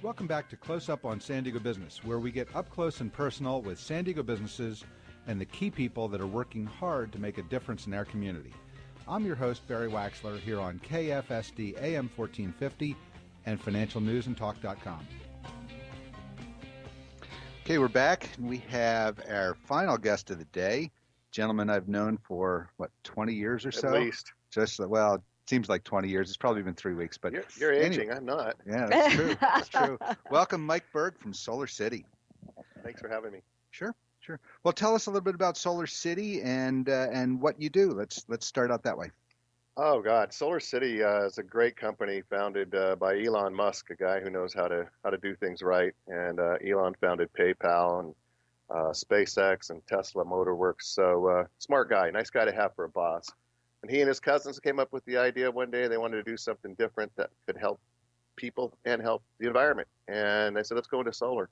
Welcome back to Close Up on San Diego Business, where we get up close and personal with San Diego businesses and the key people that are working hard to make a difference in our community. I'm your host, Barry Waxler, here on KFSD AM 1450 and financialnewsandtalk.com. Okay, we're back, and we have our final guest of the day, gentleman I've known for, 20 years or so? At least. It seems like 20 years. It's probably been 3 weeks, but you're aging. Anyway. I'm not. Yeah, that's true. That's true. Welcome, Mike Berg from SolarCity. Thanks for having me. Sure. Well, tell us a little bit about SolarCity and what you do. Let's start out that way. Oh God, SolarCity is a great company founded by Elon Musk, a guy who knows how to do things right. And Elon founded PayPal and SpaceX and Tesla Motor Works. So smart guy, nice guy to have for a boss. And he and his cousins came up with the idea one day they wanted to do something different that could help people and help the environment. And they said, let's go into solar.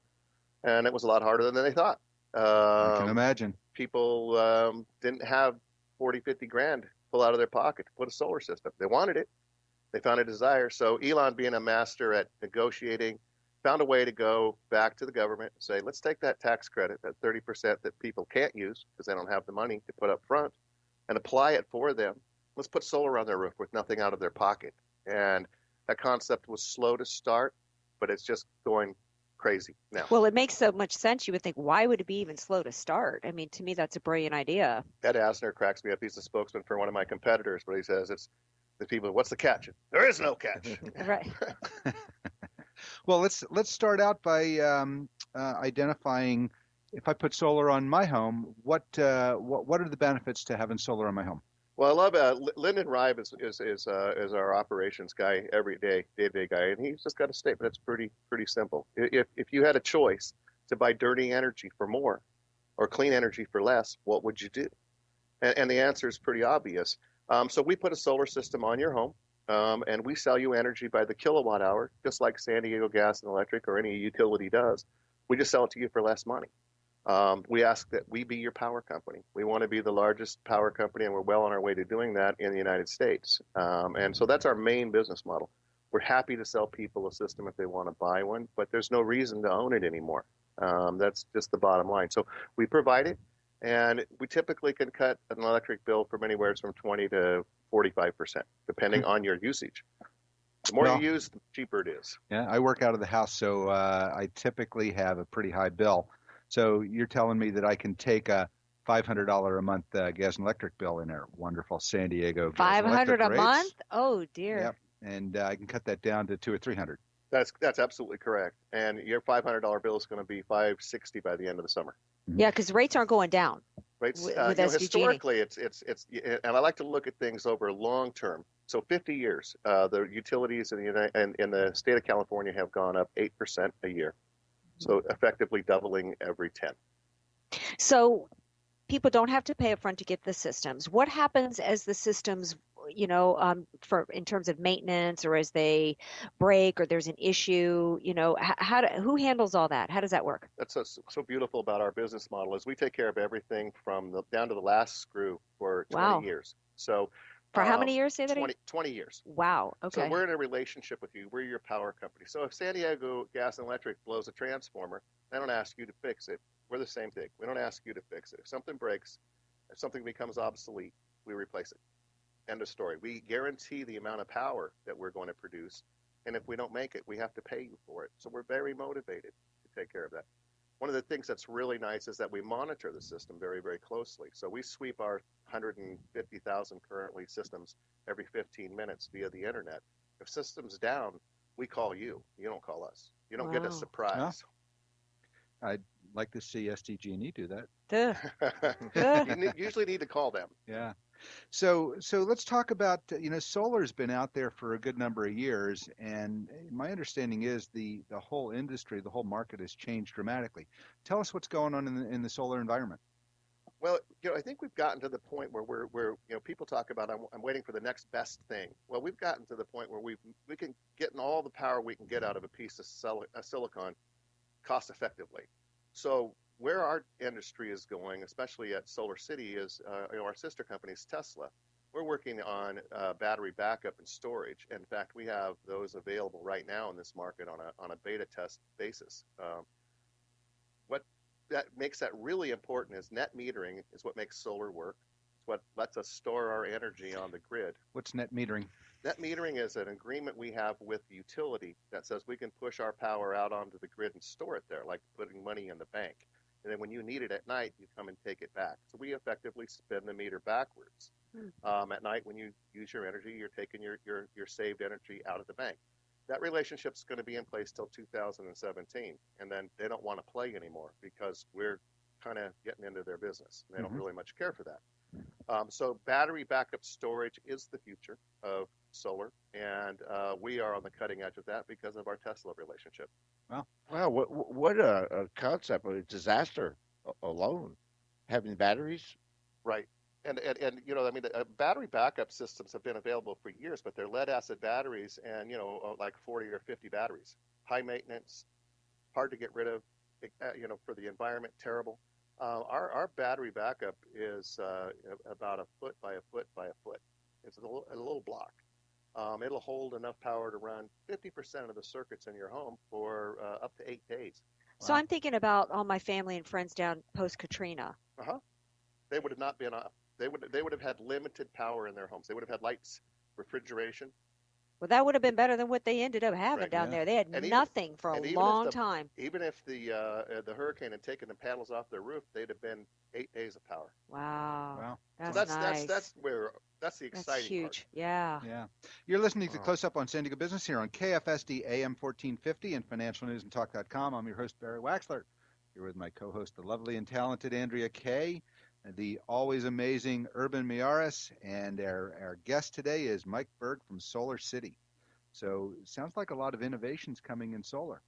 And it was a lot harder than they thought. I can imagine. People didn't have 40, 50 grand pull out of their pocket to put a solar system. They wanted it. They found a desire. So Elon, being a master at negotiating, found a way to go back to the government and say, let's take that tax credit, that 30% that people can't use because they don't have the money to put up front, and apply it for them. Let's put solar on their roof with nothing out of their pocket. And that concept was slow to start, but it's just going crazy now. Well, it makes so much sense. You would think, why would it be even slow to start? I mean, to me, that's a brilliant idea. Ed Asner cracks me up. He's the spokesman for one of my competitors, but he says it's the people. What's the catch? There is no catch. Right. Well, let's start out by identifying. If I put solar on my home, what are the benefits to having solar on my home? Well, I love Lyndon Rive is our operations guy every day-to-day guy, and he's just got a statement that's pretty simple. If you had a choice to buy dirty energy for more or clean energy for less, what would you do? And the answer is pretty obvious. So we put a solar system on your home, and we sell you energy by the kilowatt hour, just like San Diego Gas and Electric or any utility does. We just sell it to you for less money. We ask that we be your power company. We want to be the largest power company, and we're well on our way to doing that in the United States. And so that's our main business model. We're happy to sell people a system if they want to buy one, but there's no reason to own it anymore. That's just the bottom line. So we provide it, and we typically can cut an electric bill from anywhere from 20 to 45%, depending on your usage. The more you use, the cheaper it is. Yeah, I work out of the house, so I typically have a pretty high bill. So you're telling me that I can take a $500 a month gas and electric bill in our wonderful San Diego gas and electric $500 a rates. month? Oh dear. Yep. And I can cut that down to $200 or $300. That's absolutely correct. And your $500 bill is going to be $560 by the end of the summer. Yeah, because rates aren't going down. Rates with historically, it's and I like to look at things over long term. So 50 years, the utilities in the state of California have gone up 8% a year. So effectively doubling every 10. So people don't have to pay upfront to get the systems. What happens as the systems, for in terms of maintenance, or as they break, or there's an issue? Who handles all that? How does that work? That's so beautiful about our business model is we take care of everything from down to the last screw for 20 years. So. For how many years, say that 20 years. Wow, okay. So we're in a relationship with you. We're your power company. So if San Diego Gas and Electric blows a transformer, they don't ask you to fix it. We're the same thing. We don't ask you to fix it. If something breaks, if something becomes obsolete, we replace it. End of story. We guarantee the amount of power that we're going to produce, and if we don't make it, we have to pay you for it. So we're very motivated to take care of that. One of the things that's really nice is that we monitor the system very, very closely. So we sweep our 150,000 currently systems every 15 minutes via the internet. If system's down, we call you. You don't call us. You don't get a surprise. Yeah. I'd like to see SDG&E do that. You usually need to call them. Yeah. So let's talk about, solar's been out there for a good number of years, and my understanding is the whole industry, the whole market has changed dramatically. Tell us what's going on in the solar environment. Well, I think we've gotten to the point where we're people talk about I'm waiting for the next best thing. Well, we've gotten to the point where we can get all the power we can get out of a piece of silicon cost effectively. So where our industry is going, especially at SolarCity, is our sister company is Tesla. We're working on battery backup and storage. In fact, we have those available right now in this market on a beta test basis. What that makes that really important is net metering is what makes solar work. It's what lets us store our energy on the grid. What's net metering? Net metering is an agreement we have with the utility that says we can push our power out onto the grid and store it there, like putting money in the bank. And then when you need it at night, you come and take it back. So we effectively spin the meter backwards. At night, when you use your energy, you're taking your saved energy out of the bank. That relationship's going to be in place till 2017, and then they don't want to play anymore because we're kind of getting into their business. They don't really much care for that. So battery backup storage is the future of solar, and we are on the cutting edge of that because of our Tesla relationship. Wow, what a concept of a disaster alone, having batteries. Right. And you know, I mean, the battery backup systems have been available for years, but they're lead acid batteries and, you know, like 40 or 50 batteries. High maintenance, hard to get rid of, you know, for the environment, terrible. Our battery backup is about a foot by a foot by a foot. It's a little block. It'll hold enough power to run 50% of the circuits in your home for up to 8 days. So I'm thinking about all my family and friends down post Katrina. They would have not been. They would have had limited power in their homes. They would have had lights, refrigeration. Well, that would have been better than what they ended up having Right. down there. They had And nothing for a long time. Even if the hurricane had taken the panels off their roof, they'd have been 8 days of power. Wow. So That's nice. that's the exciting That's huge. part. Yeah. Yeah. You're listening to Close Up on San Diego Business here on KFSD AM 1450 and financialnewsandtalk.com. I'm your host, Barry Waxler. Here with my co-host, the lovely and talented Andrea Kay, the always amazing Urban Miaris, and our guest today is Mike Berg from SolarCity. So it sounds like a lot of innovations coming in solar.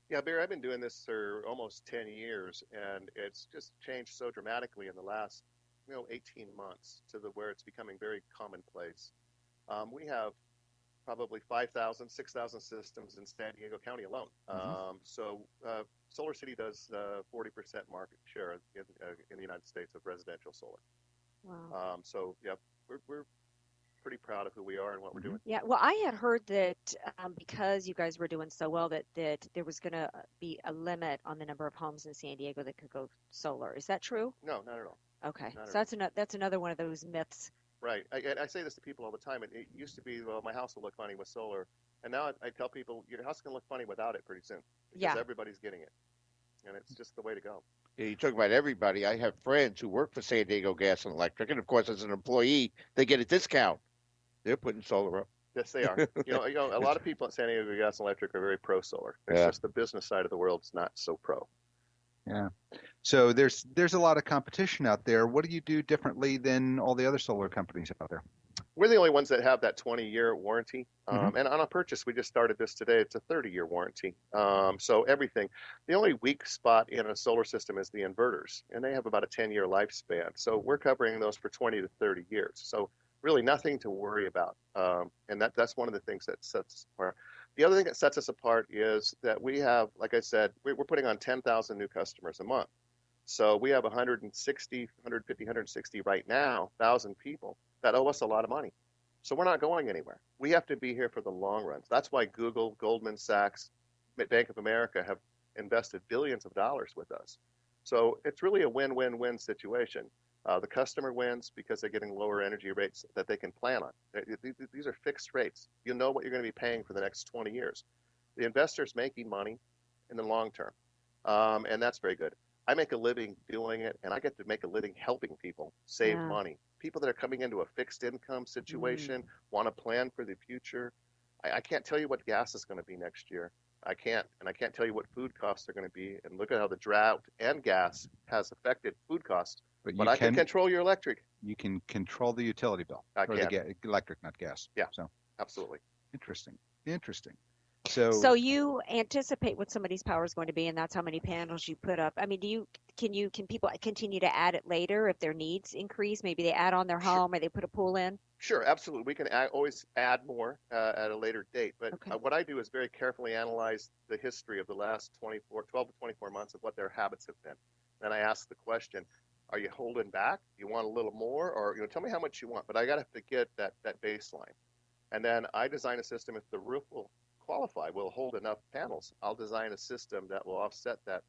Yeah, Barry, I've been doing this for almost 10 years, and it's just changed so dramatically in the last, 18 months to where it's becoming very commonplace. We have probably 5,000, 6,000 systems in San Diego County alone. So SolarCity does 40% market share in the United States of residential solar. Wow. So yeah, we're pretty proud of who we are and what we're doing. Yeah. Well, I had heard that because you guys were doing so well that there was going to be a limit on the number of homes in San Diego that could go solar. Is that true? No, not at all. Okay. Not So that's another one of those myths. Right. I say this to people all the time. It used to be, well, my house will look funny with solar. And now I tell people, your house can look funny without it pretty soon. Because everybody's getting it. And it's just the way to go. Yeah, you talk about everybody. I have friends who work for San Diego Gas and Electric, and of course, as an employee, they get a discount. They're putting solar up. Yes, they are. A lot of people at San Diego Gas and Electric are very pro solar. It's just the business side of the world is not so pro. Yeah. So there's a lot of competition out there. What do you do differently than all the other solar companies out there? We're the only ones that have that 20-year warranty. And on a purchase, we just started this today. It's a 30-year warranty. So everything. The only weak spot in a solar system is the inverters, and they have about a 10-year lifespan. So we're covering those for 20 to 30 years. So really nothing to worry about. And that's one of the things that sets us apart. The other thing that sets us apart is that we have, like I said, we're putting on 10,000 new customers a month. So we have 150, 160 right now, 1,000 people that owe us a lot of money. So we're not going anywhere. We have to be here for the long run. That's why Google, Goldman Sachs, Bank of America have invested billions of dollars with us. So it's really a win-win-win situation. The customer wins because they're getting lower energy rates that they can plan on. These are fixed rates. You know what you're going to be paying for the next 20 years. The investor's making money in the long term, and that's very good. I make a living doing it, and I get to make a living helping people save money. People that are coming into a fixed income situation, want to plan for the future. I can't tell you what gas is going to be next year. I can't. And I can't tell you what food costs are going to be. And look at how the drought and gas has affected food costs. But I can control your electric. You can control the utility bill. I can. The electric, not gas. Yeah, so absolutely. Interesting. So you anticipate what somebody's power is going to be, and that's how many panels you put up. I mean, can people continue to add it later if their needs increase? Maybe they add on their home or they put a pool in? Sure, absolutely. We can always add more at a later date. But what I do is very carefully analyze the history of the last 12 to 24 months of what their habits have been. And I ask the question, Are you holding back? You want a little more, or tell me how much you want. But I got to get that baseline, and then I design a system. If the roof will qualify, will hold enough panels, I'll design a system that will offset that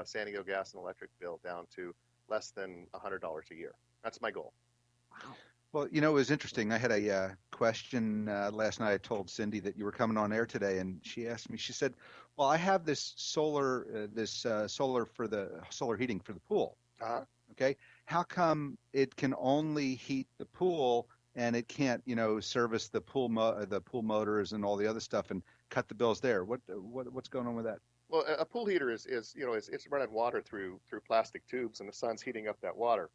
San Diego gas and electric bill down to less than $100 a year. That's my goal. Wow. Well, it was interesting. I had a question last night. I told Cindy that you were coming on air today, and she asked me. She said, "Well, I have this solar for the solar heating for the pool. Uh-huh. Okay, how come it can only heat the pool and it can't, service the the pool motors and all the other stuff and cut the bills there? What's going on with that?" Well, a pool heater is it's running water through plastic tubes, and the sun's heating up that water.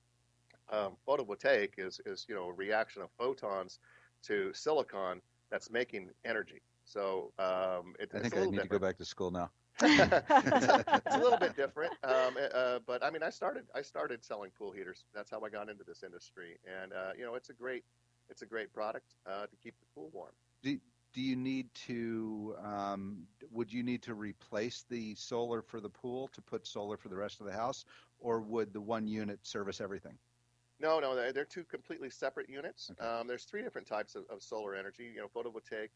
Photovoltaic is a reaction of photons to silicon that's making energy. So I think I need to go back to school now. It's a little bit different, but I mean, I started selling pool heaters. That's how I got into this industry, and it's a great product to keep the pool warm. Do you need to would you need to replace the solar for the pool to put solar for the rest of the house, or would the one unit service everything? No, they're two completely separate units. Okay. There's three different types of solar energy, photovoltaic,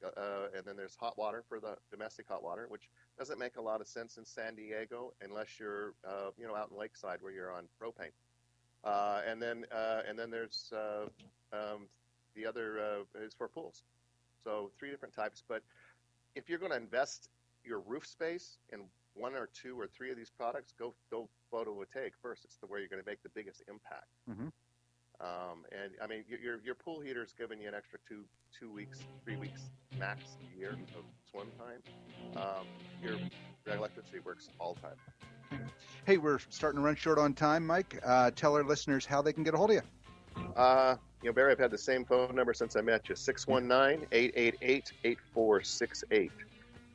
and then there's hot water for the domestic hot water, which doesn't make a lot of sense in San Diego unless you're, out in Lakeside where you're on propane. And then there's the other is for pools. So three different types. But if you're going to invest your roof space in one or two or three of these products, go photovoltaic first. It's the where you're going to make the biggest impact. Mm-hmm. And I mean, your pool heater is giving you an extra 2 weeks, 3 weeks max a year of swim time. Your electricity works all the time. Hey, we're starting to run short on time, Mike. Tell our listeners how they can get a hold of you. Barry, I've had the same phone number since I met you, 619-888-8468.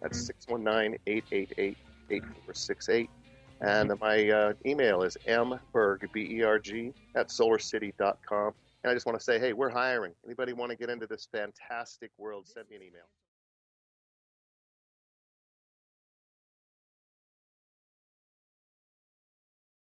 That's 619-888-8468. And my email is mberg, B-E-R-G, @solarcity.com. And I just want to say, hey, we're hiring. Anybody want to get into this fantastic world, send me an email.